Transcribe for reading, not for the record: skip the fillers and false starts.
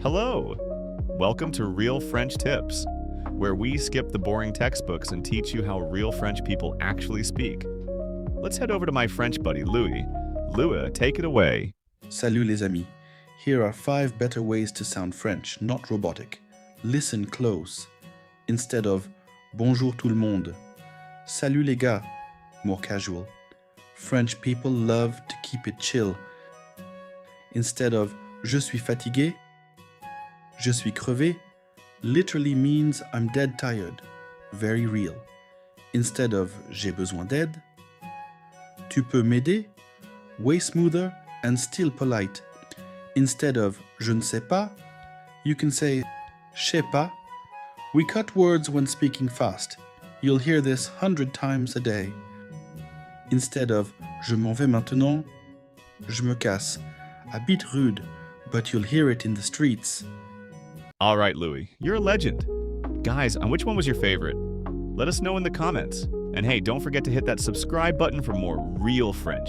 Hello! Welcome to Real French Tips, where we skip the boring textbooks and teach you how real French people actually speak. Let's head over to my French buddy, Louis. Louis, take it away. Salut les amis. Here are 5 better ways to sound French, not robotic. Listen close. Instead of Bonjour tout le monde, Salut les gars, more casual. French people love to keep it chill. Instead of Je suis fatigué, Je suis crevé literally means I'm dead tired, very real. Instead of J'ai besoin d'aide, Tu peux m'aider, way smoother and still polite. Instead of Je ne sais pas, you can say Je sais pas. We cut words when speaking fast. You'll hear this 100 times a day. Instead of Je m'en vais maintenant, Je me casse. A bit rude, but you'll hear it in the streets. All right, Louis, you're a legend. Guys, which one was your favorite? Let us know in the comments. And hey, don't forget to hit that subscribe button for more real French.